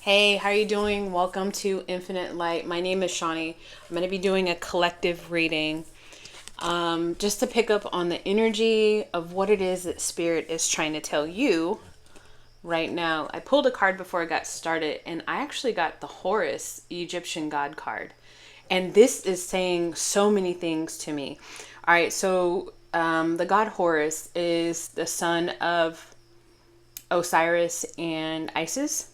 Hey, how are you doing? Welcome to Infinite Light. My name is Shawnee. I'm going to be doing a collective reading just to pick up on the energy of what it is that Spirit is trying to tell you right now. I pulled a card before I got started, and I actually got the Horus Egyptian God card. And this is saying so many things to me. All right, so the god Horus is the son of Osiris and Isis,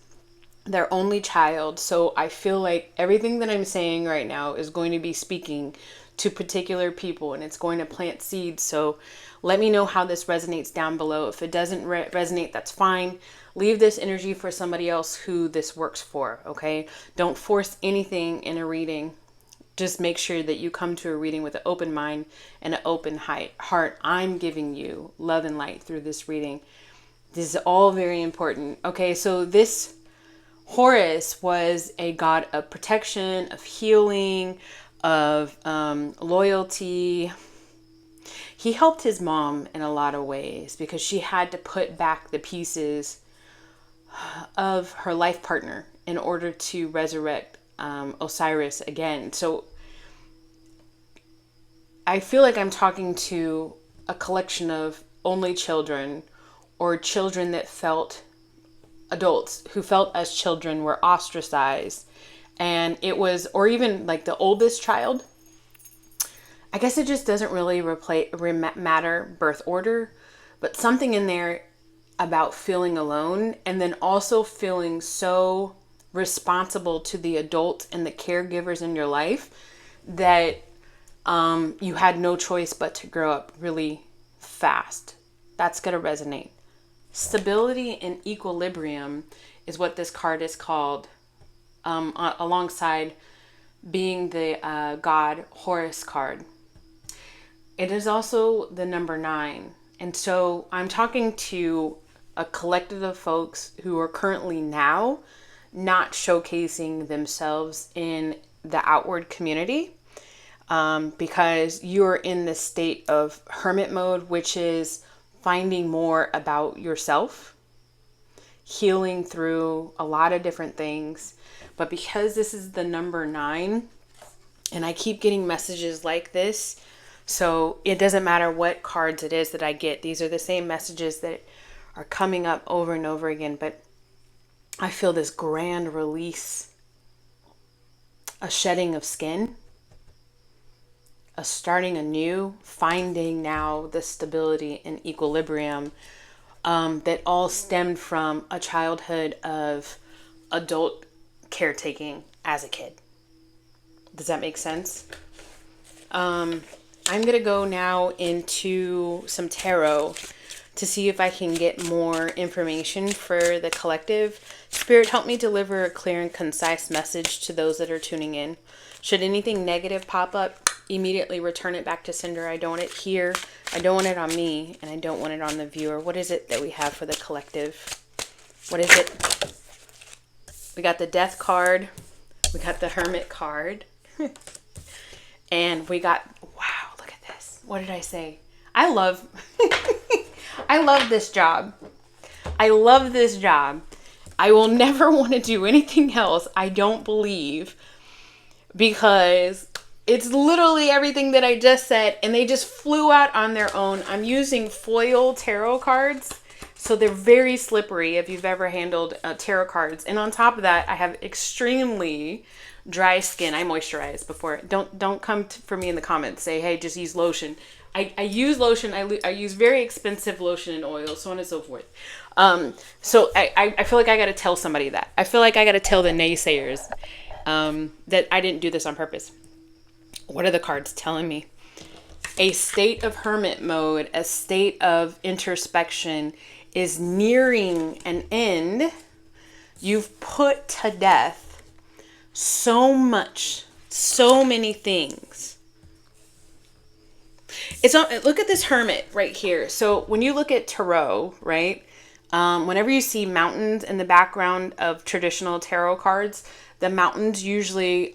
their only child. So I feel like everything that I'm saying right now is going to be speaking to particular people, and it's going to plant seeds. So let me know how this resonates down below. If it doesn't resonate, that's fine. Leave this energy for somebody else who this works for, okay? Don't force anything in a reading. Just make sure that you come to a reading with an open mind and an open heart. I'm giving you love and light through this reading. This is all very important. Okay, so this Horus was a god of protection, of healing, of loyalty. He helped his mom in a lot of ways because she had to put back the pieces of her life partner in order to resurrect Osiris again. So I feel like I'm talking to a collection of only children, or children that felt, adults who felt as children were ostracized. And it was, or even like the oldest child, I guess it just doesn't really matter birth order, but something in there about feeling alone, and then also feeling so responsible to the adults and the caregivers in your life that you had no choice but to grow up really fast. That's going to resonate. Stability and equilibrium is what this card is called, alongside being the god Horus card. It is also the number 9. And so I'm talking to a collective of folks who are currently now not showcasing themselves in the outward community, because you're in this state of hermit mode, which is finding more about yourself, healing through a lot of different things. But because this is the number 9, and I keep getting messages like this, so it doesn't matter what cards it is that I get. These are the same messages that are coming up over and over again. But I feel this grand release, a shedding of skin, a starting anew, finding now the stability and equilibrium that all stemmed from a childhood of adult caretaking as a kid. Does that make sense? I'm going to go now into some tarot to see if I can get more information for the collective. Spirit, help me deliver a clear and concise message to those that are tuning in. Should anything negative pop up, immediately return it back to sender. I don't want it here. I don't want it on me, and I don't want it on the viewer. What is it that we have for the collective? What is it? We got the Death card. We got the Hermit card. And we got, wow, look at this. What did I say? I love, I love this job. I love this job. I will never want to do anything else, I don't believe, because it's literally everything that I just said, and they just flew out on their own. I'm using foil tarot cards, so they're very slippery if you've ever handled tarot cards. And on top of that, I have extremely dry skin. I moisturize before. Don't come for me in the comments. Say, hey, just use lotion. I use lotion. I use very expensive lotion and oil, so on and so forth. So I feel like I got to tell somebody that. I feel like I got to tell the naysayers that I didn't do this on purpose. What are the cards telling me? A state of hermit mode, a state of introspection is nearing an end. You've put to death so much, so many things. It's not, look at this hermit right here. So when you look at tarot, right? Whenever you see mountains in the background of traditional tarot cards, the mountains usually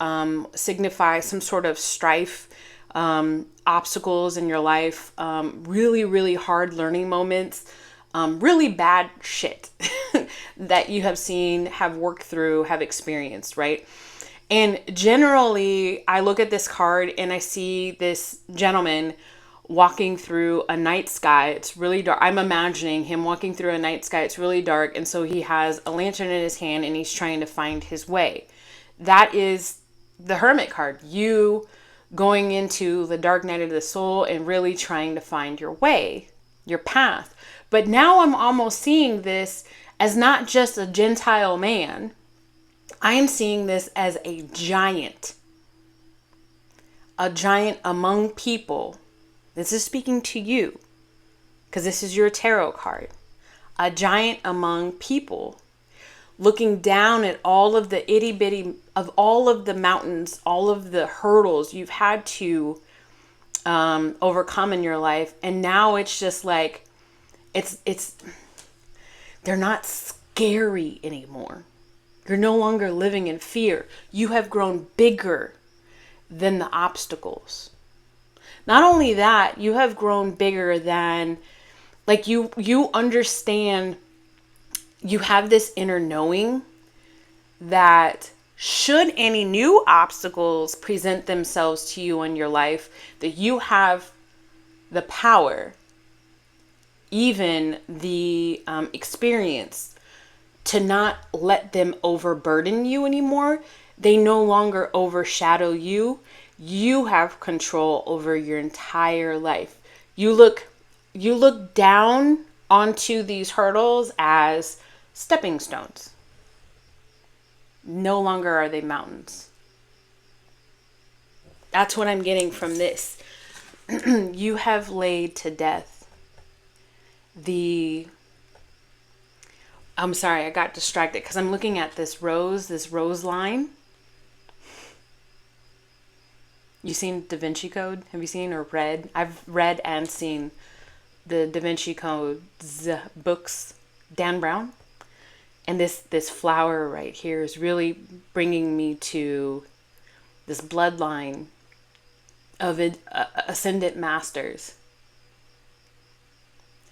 signify some sort of strife, obstacles in your life, really, really hard learning moments, really bad shit that you have seen, have worked through, have experienced, right? And generally, I look at this card and I see this gentleman walking through a night sky. It's really dark. I'm imagining him walking through a night sky. It's really dark. And so he has a lantern in his hand and he's trying to find his way. That is the Hermit card. You going into the dark night of the soul and really trying to find your way, your path. But now I'm almost seeing this as not just a Gentile man. I am seeing this as a giant among people. This is speaking to you because this is your tarot card. A giant among people, looking down at all of the itty bitty of all of the mountains, all of the hurdles you've had to overcome in your life. And now it's just like, they're not scary anymore. You're no longer living in fear. You have grown bigger than the obstacles. Not only that, you have grown bigger than, like, you understand, you have this inner knowing that should any new obstacles present themselves to you in your life, that you have the power, even the experience, to not let them overburden you anymore. They no longer overshadow you. You have control over your entire life. You look down onto these hurdles as stepping stones. No longer are they mountains. That's what I'm getting from this. You have laid to death I'm sorry, I got distracted because I'm looking at this rose line. You seen Da Vinci Code? Have you seen or read? I've read and seen the Da Vinci Code's books, Dan Brown. And this flower right here is really bringing me to this bloodline of ascendant masters.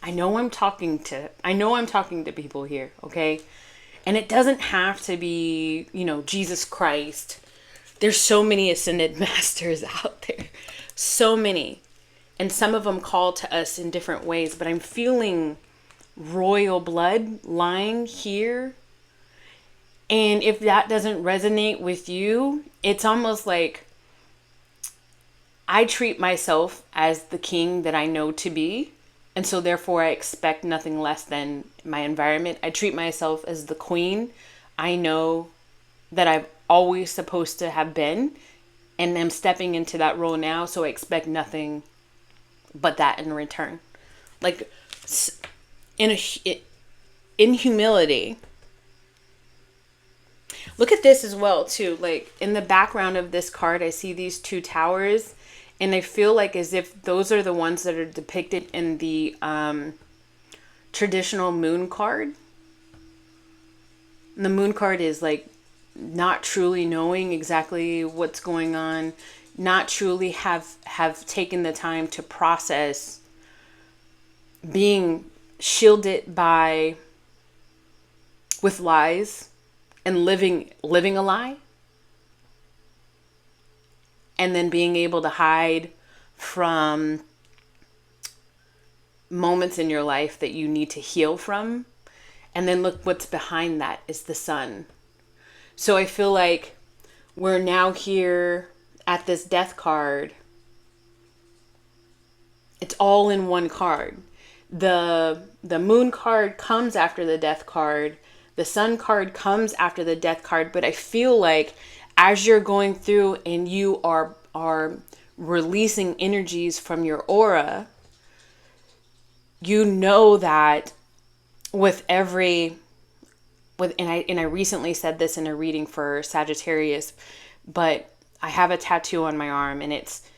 I know I'm talking to people here, okay? And it doesn't have to be, Jesus Christ. There's so many ascended masters out there. So many. And some of them call to us in different ways, but I'm feeling royal blood lying here. And if that doesn't resonate with you, it's almost like I treat myself as the king that I know to be. And so therefore I expect nothing less than my environment. I treat myself as the queen I know that I've always supposed to have been. And I'm stepping into that role now. So I expect nothing but that in return. Like in humility. Look at this as well too. Like in the background of this card, I see these two towers. And I feel like as if those are the ones that are depicted in the traditional moon card. And the moon card is like not truly knowing exactly what's going on, not truly have taken the time to process being shielded with lies and living a lie. And then being able to hide from moments in your life that you need to heal from. And then look what's behind that is the sun. So I feel like we're now here at this death card. It's all in one card. The moon card comes after the death card. The sun card comes after the death card. But I feel like as you're going through and you are releasing energies from your aura, you know that and I recently said this in a reading for Sagittarius, but I have a tattoo on my arm and it's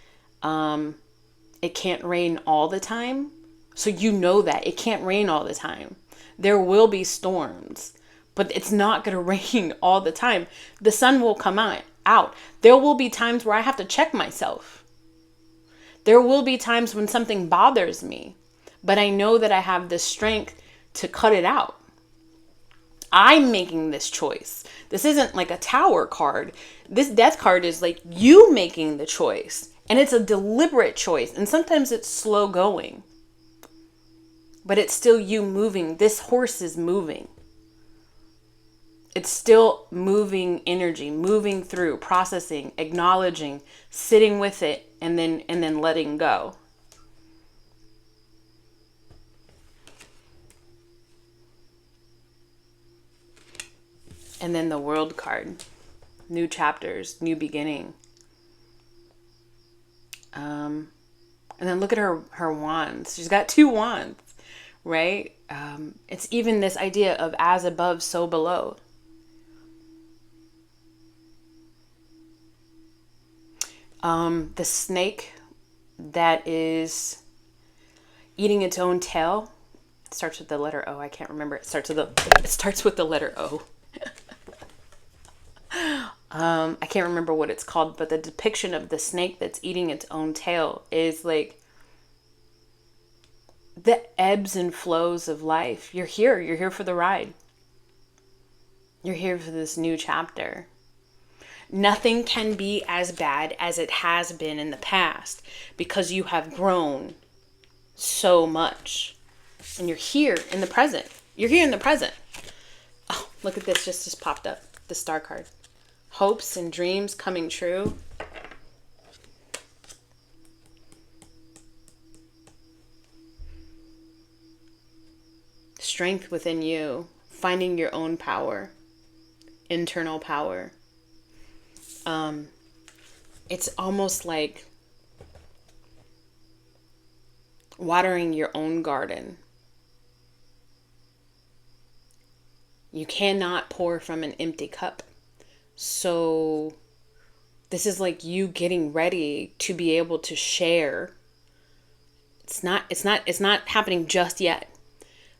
it can't rain all the time. So you know that it can't rain all the time. There will be storms, but it's not going to rain all the time. The sun will come out. There will be times where I have to check myself. There will be times when something bothers me, but I know that I have the strength to cut it out. I'm making this choice. This isn't like a tower card. This death card is like you making the choice. And it's a deliberate choice. And sometimes it's slow going. But it's still you moving. This horse is moving. It's still moving energy, moving through, processing, acknowledging, sitting with it, and then letting go. And then the World card. New chapters, new beginning. And then look at her wands. She's got 2 wands, right? It's even this idea of as above, so below. The snake that is eating its own tail. It starts with the letter O. I can't remember. It starts with the letter O. I can't remember what it's called, but the depiction of the snake that's eating its own tail is like the ebbs and flows of life. You're here for the ride. You're here for this new chapter. Nothing can be as bad as it has been in the past because you have grown so much. And you're here in the present. You're here in the present. Oh, look at this. Just popped up. The star card. Hopes and dreams coming true. Strength within you. Finding your own power. Internal power. It's almost like watering your own garden. You cannot pour from an empty cup. So this is like you getting ready to be able to share. It's not happening just yet.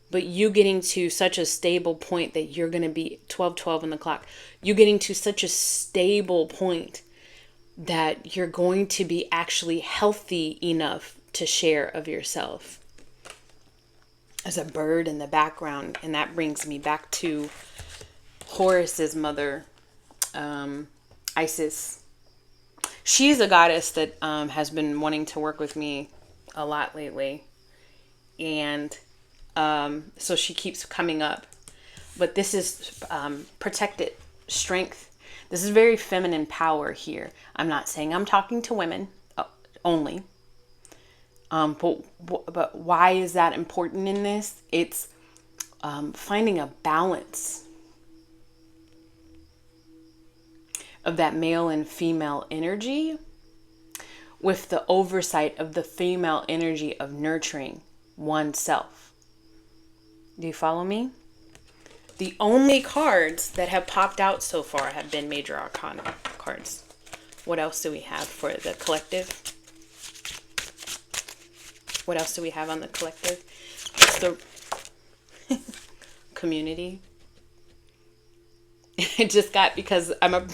But you getting to such a stable point that you're going to be 12 on the clock. You getting to such a stable point that you're going to be actually healthy enough to share of yourself. There's a bird in the background, and that brings me back to Horus's mother, Isis. She's a goddess that has been wanting to work with me a lot lately. And so she keeps coming up. But this is protected strength. This is very feminine power here. I'm not saying I'm talking to women only. But why is that important in this? It's finding a balance of that male and female energy with the oversight of the female energy of nurturing oneself. Do you follow me? The only cards that have popped out so far have been Major Arcana cards. What else do we have for the collective? What else do we have on the collective? It's the community. I just got, because I'm a...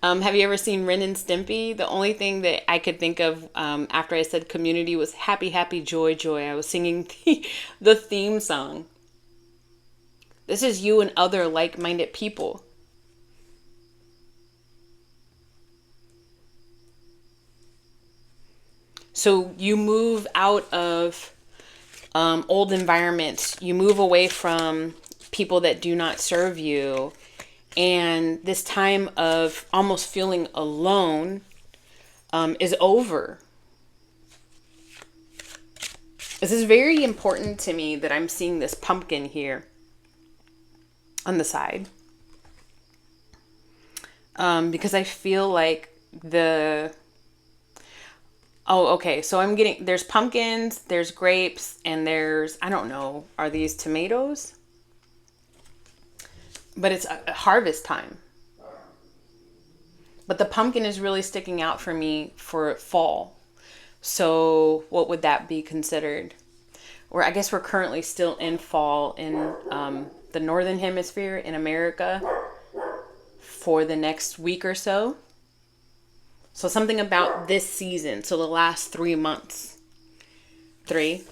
have you ever seen Ren and Stimpy? The only thing that I could think of after I said community was happy, happy, joy, joy. I was singing the theme song. This is you and other like-minded people. So you move out of old environments. You move away from people that do not serve you. And this time of almost feeling alone is over. This is very important to me that I'm seeing this pumpkin here on the side. Because I feel like okay. So I'm getting, there's pumpkins, there's grapes, and there's, I don't know, are these tomatoes? But it's a harvest time. But the pumpkin is really sticking out for me for fall. So what would that be considered? Or I guess we're currently still in fall in the northern hemisphere in America for the next week or so. So something about this season. So the last 3 months. 3.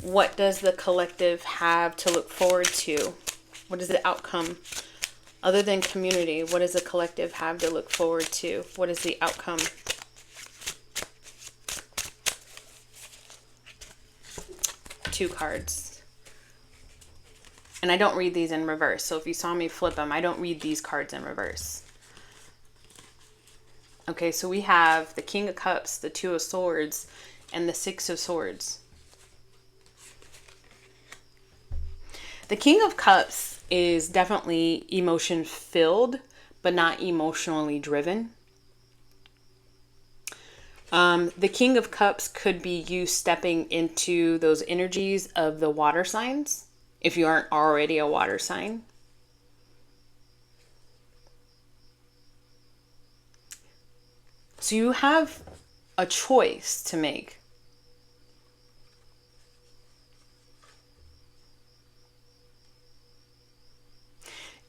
What does the collective have to look forward to? What is the outcome? Other than community, what does the collective have to look forward to? What is the outcome? Two cards. And I don't read these in reverse. So if you saw me flip them, I don't read these cards in reverse. Okay, so we have the King of Cups, the Two of Swords, and the Six of Swords. The King of Cups is definitely emotion filled, but not emotionally driven. The King of Cups could be you stepping into those energies of the water signs, if you aren't already a water sign. So you have a choice to make.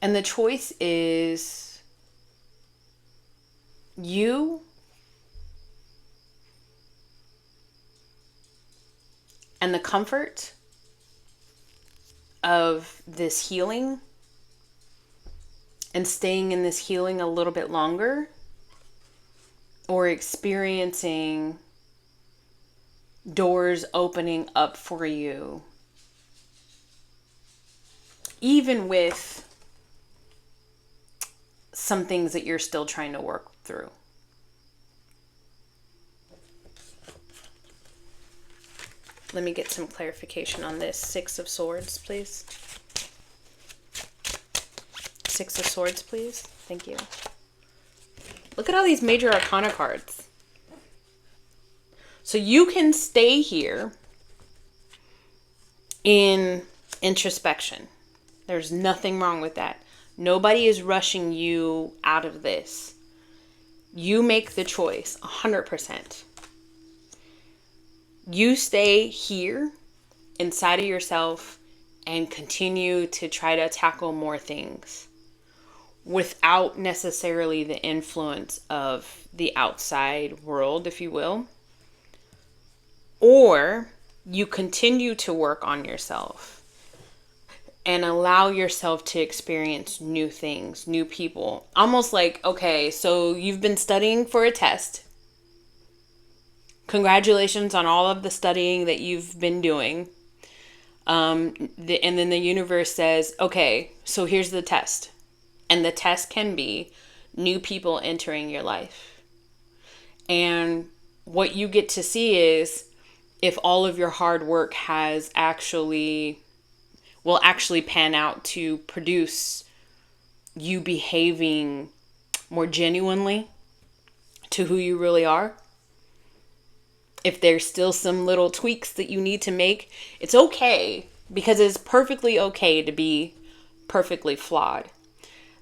And the choice is you and the comfort of this healing and staying in this healing a little bit longer, or experiencing doors opening up for you, even with some things that you're still trying to work through. Let me get some clarification on this. Six of Swords, please. Six of Swords, please. Thank you. Look at all these major arcana cards. So you can stay here in introspection. There's nothing wrong with that. Nobody is rushing you out of this. You make the choice 100%. You stay here inside of yourself and continue to try to tackle more things without necessarily the influence of the outside world, if you will. Or you continue to work on yourself and allow yourself to experience new things, new people. Almost like, okay, so you've been studying for a test. Congratulations on all of the studying that you've been doing. And then the universe says, okay, so here's the test. And the test can be new people entering your life. And what you get to see is if all of your hard work will actually pan out to produce you behaving more genuinely to who you really are. If there's still some little tweaks that you need to make, it's okay, because it's perfectly okay to be perfectly flawed.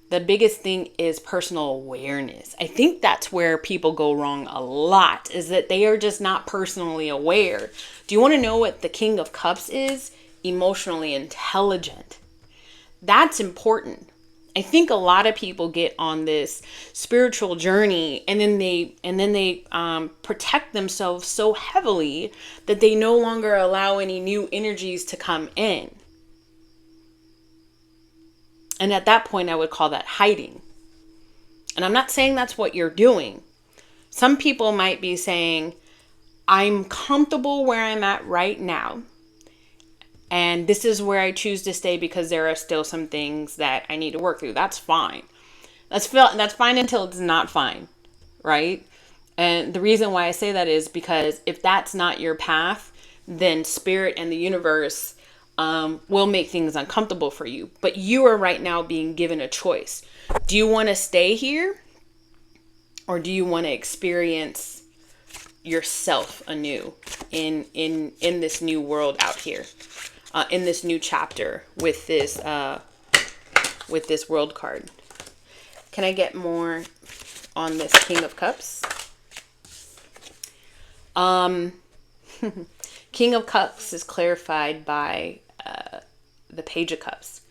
The biggest thing is personal awareness. I think that's where people go wrong a lot, is that they are just not personally aware. Do you want to know what the King of Cups is? Emotionally intelligent. That's important. I think a lot of people get on this spiritual journey and then they protect themselves so heavily that they no longer allow any new energies to come in. And at that point, I would call that hiding. And I'm not saying that's what you're doing. Some people might be saying, I'm comfortable where I'm at right now. And this is where I choose to stay because there are still some things that I need to work through. That's fine. That's fine until it's not fine, right? And the reason why I say that is because if that's not your path, then spirit and the universe will make things uncomfortable for you. But you are right now being given a choice. Do you want to stay here? Or do you want to experience yourself anew in this new world out here? In this new chapter with this world card. Can I get more on this King of Cups? King of Cups is clarified by the Page of Cups.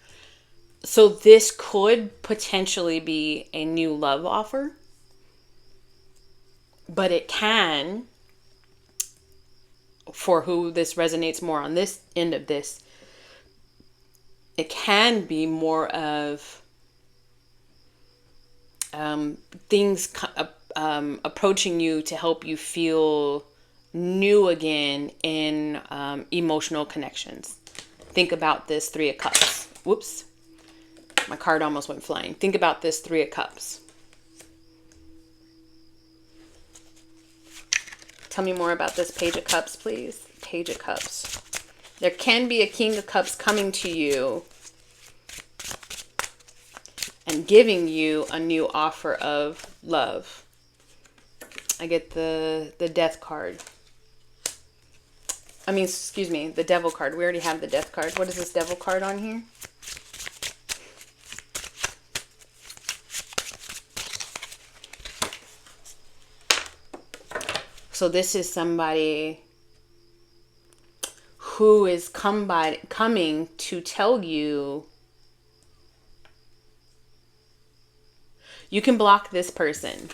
So this could potentially be a new love offer, but it can for who this resonates more on this end of this, it can be more of things approaching you to help you feel new again in emotional connections. Think about this Three of Cups. Whoops. My card almost went flying. Think about this Three of Cups. Tell me more about this Page of Cups, please. Page of Cups. There can be a King of Cups coming to you and giving you a new offer of love. I get the Death card. Excuse me, the Devil card. We already have the Death card. What is this Devil card on here? So this is somebody who is coming to tell you you can block this person.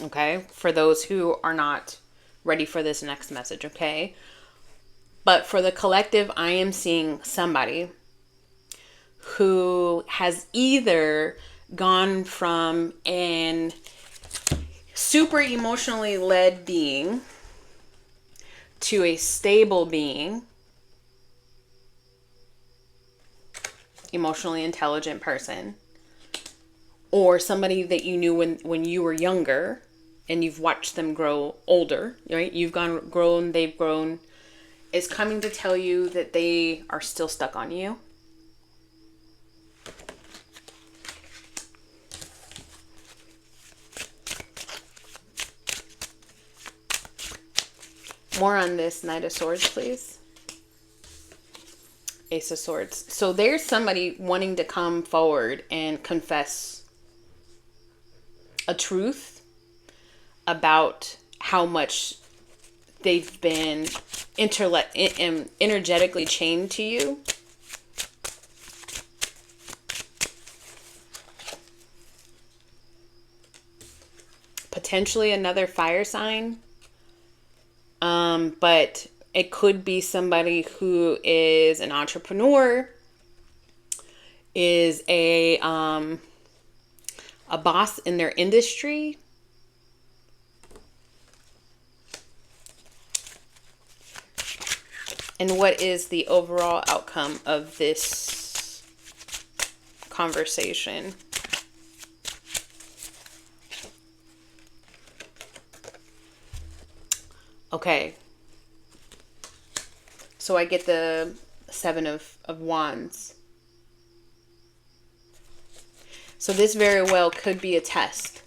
Okay? For those who are not ready for this next message, okay? But for the collective, I am seeing somebody who has either gone from an super emotionally led being to a stable being, emotionally intelligent person, or somebody that you knew when you were younger and you've watched them grow older, right? You've grown, they've grown, is coming to tell you that they are still stuck on you. More on this Knight of Swords, please. Ace of Swords. So there's somebody wanting to come forward and confess a truth about how much they've been energetically chained to you. Potentially another fire sign. But it could be somebody who is an entrepreneur, is a boss in their industry. And what is the overall outcome of this conversation? Okay. So I get the Seven of Wands. So this very well could be a test.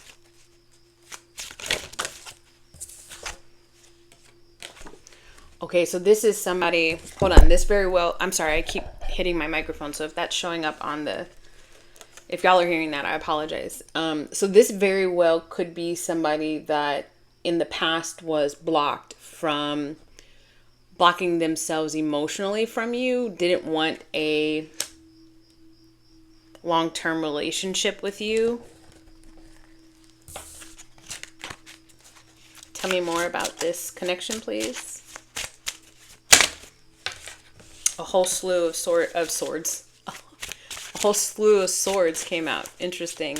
Okay, so this is somebody, hold on, this very well, I'm sorry, I keep hitting my microphone, so if that's showing up on the, if y'all are hearing that, I apologize. So this very well could be somebody that in the past was blocked from blocking themselves emotionally from you, didn't want a long-term relationship with you. Tell me more about this connection, please. A whole slew of swords. A whole slew of swords came out. Interesting.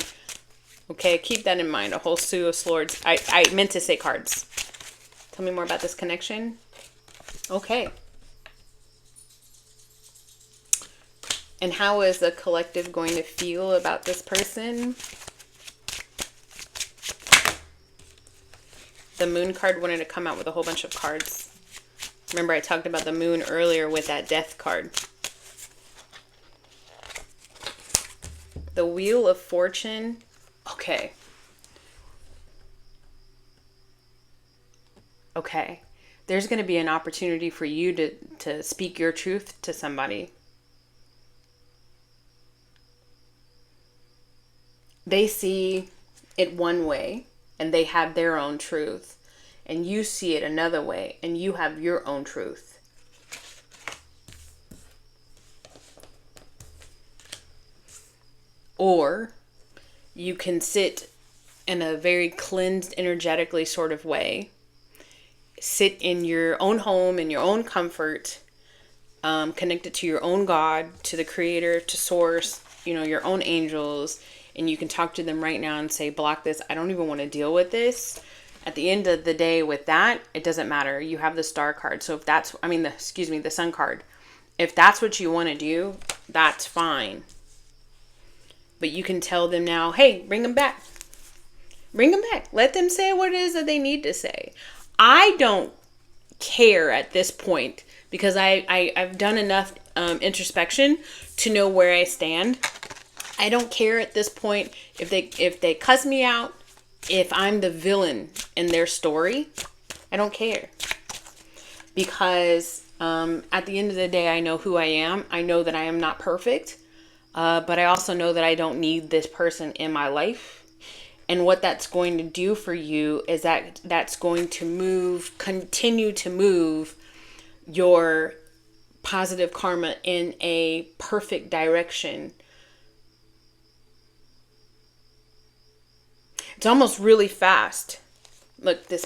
Okay, keep that in mind. A whole slew of swords. I meant to say cards. Tell me more about this connection. Okay. And how is the collective going to feel about this person? The Moon card wanted to come out with a whole bunch of cards. Remember, I talked about the Moon earlier with that Death card. The Wheel of Fortune. Okay. Okay. There's going to be an opportunity for you to speak your truth to somebody. They see it one way, and they have their own truth. And you see it another way, and you have your own truth. Or you can sit in a very cleansed energetically sort of way sit in your own home, in your own comfort, connected to your own God, to the creator, to source, your own angels, and you can talk to them right now and say, block this. I don't even want to deal with this. At the end of the day with that, it doesn't matter. You have the star card. So if that's, the sun card. If that's what you want to do, that's fine. But you can tell them now, hey, bring them back. Bring them back. Let them say what it is that they need to say. I don't care at this point because I've done enough introspection to know where I stand. I don't care at this point if they cuss me out, if I'm the villain in their story. I don't care. Because at the end of the day, I know who I am. I know that I am not perfect. But I also know that I don't need this person in my life. And what that's going to do for you is that's going to continue to move your positive karma in a perfect direction. It's almost really fast. Look, I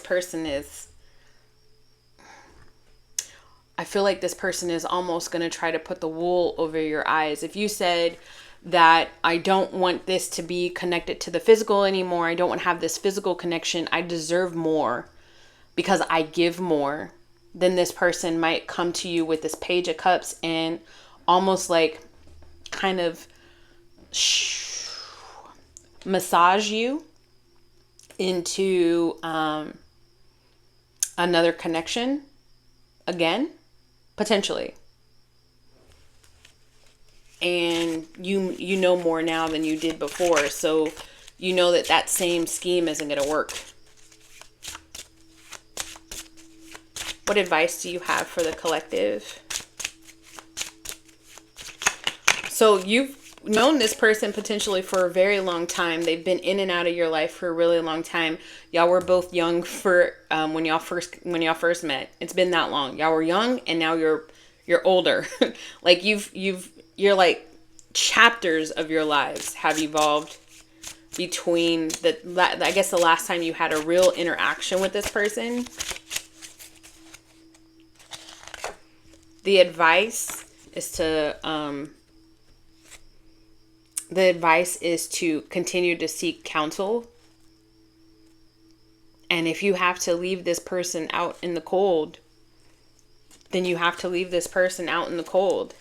feel like this person is almost going to try to put the wool over your eyes. If you said that I don't want this to be connected to the physical anymore, I don't want to have this physical connection, I deserve more because I give more, then this person might come to you with this Page of Cups and almost like kind of massage you into another connection again, potentially. And you know more now than you did before, so you know that same scheme isn't going to work. What advice do you have for the collective? So you've known this person potentially for a very long time. They've been in and out of your life for a really long time. Y'all were both young for when y'all first met. It's been that long. Y'all were young, and now you're older. Like you're like chapters of your lives have evolved between I guess the last time you had a real interaction with this person. The advice is to continue to seek counsel. And if you have to leave this person out in the cold, then you have to leave this person out in the cold.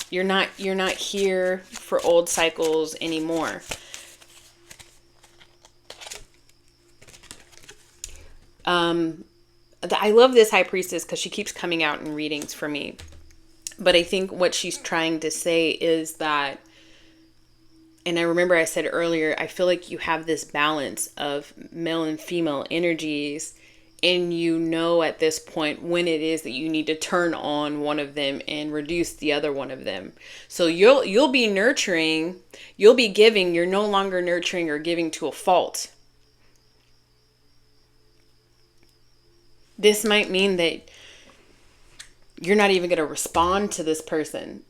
You're not here for old cycles anymore. I love this High Priestess because she keeps coming out in readings for me. But I think what she's trying to say is that, and I remember I said earlier, I feel like you have this balance of male and female energies, and you know at this point when it is that you need to turn on one of them and reduce the other one of them. So you'll be nurturing, you'll be giving, you're no longer nurturing or giving to a fault. This might mean that you're not even going to respond to this person.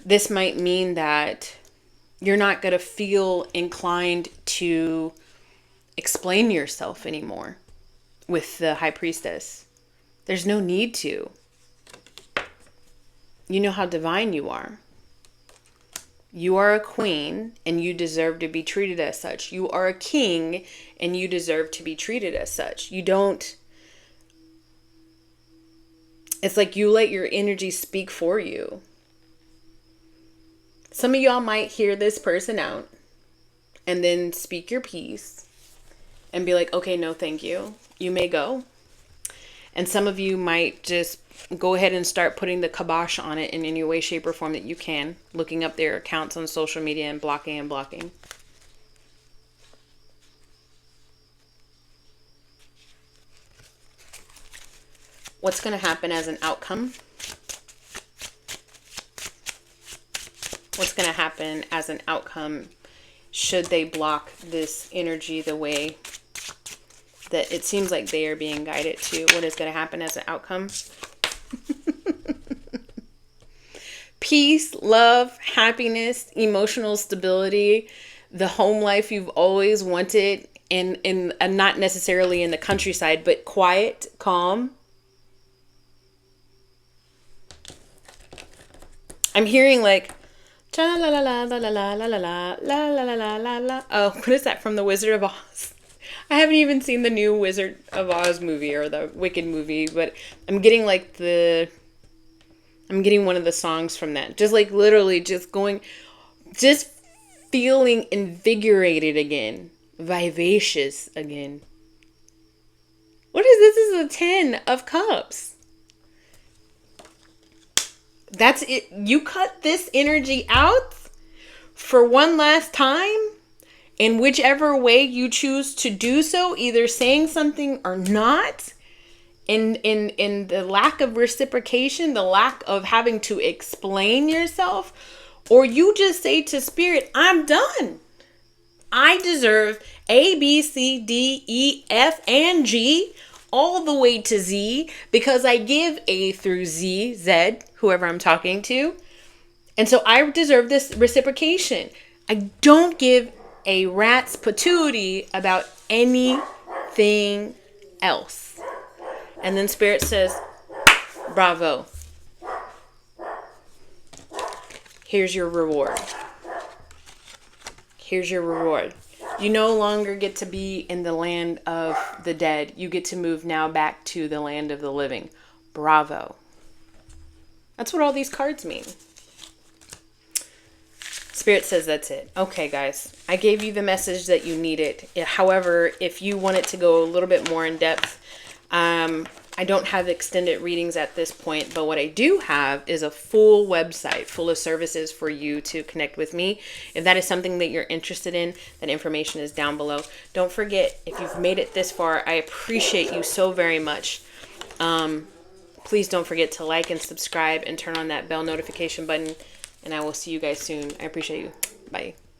This might mean that you're not going to feel inclined to explain yourself anymore with the High Priestess. There's no need to. You know how divine you are. You are a queen and you deserve to be treated as such. You are a king and you deserve to be treated as such. You don't. It's like you let your energy speak for you. Some of y'all might hear this person out and then speak your piece and be like, okay, no, thank you. You may go. And some of you might just go ahead and start putting the kibosh on it in any way, shape, or form that you can. Looking up their accounts on social media and blocking. What's going to happen as an outcome? What's going to happen as an outcome should they block this energy the way that it seems like they are being guided to? What is going to happen as an outcome? Peace, love, happiness, emotional stability, the home life you've always wanted, in not necessarily in the countryside, but quiet, calm. I'm hearing like la la la la la la la la la la la la la la la. Oh, what is that from The Wizard of Oz? I haven't even seen the new Wizard of Oz movie or the Wicked movie, but I'm getting I'm getting one of the songs from that. Just like literally just feeling invigorated again, vivacious again. What is this? This is a 10 of Cups. That's it. You cut this energy out for one last time, in whichever way you choose to do so, either saying something or not. In the lack of reciprocation, the lack of having to explain yourself, or you just say to spirit, I'm done. I deserve A, B, C, D, E, F, and G, all the way to Z, because I give A through Z, Z, whoever I'm talking to. And so I deserve this reciprocation. I don't give a rat's patootie about anything else. And then spirit says, bravo. Here's your reward. Here's your reward. You no longer get to be in the land of the dead. You get to move now back to the land of the living. Bravo. That's what all these cards mean. Spirit says that's it. Okay, guys. I gave you the message that you needed. However, if you want it to go a little bit more in depth, I don't have extended readings at this point, but what I do have is a full website full of services for you to connect with me. If that is something that you're interested in, that information is down below. Don't forget, if you've made it this far, I appreciate you so very much. Please don't forget to like and subscribe and turn on that bell notification button, and I will see you guys soon. I appreciate you. Bye.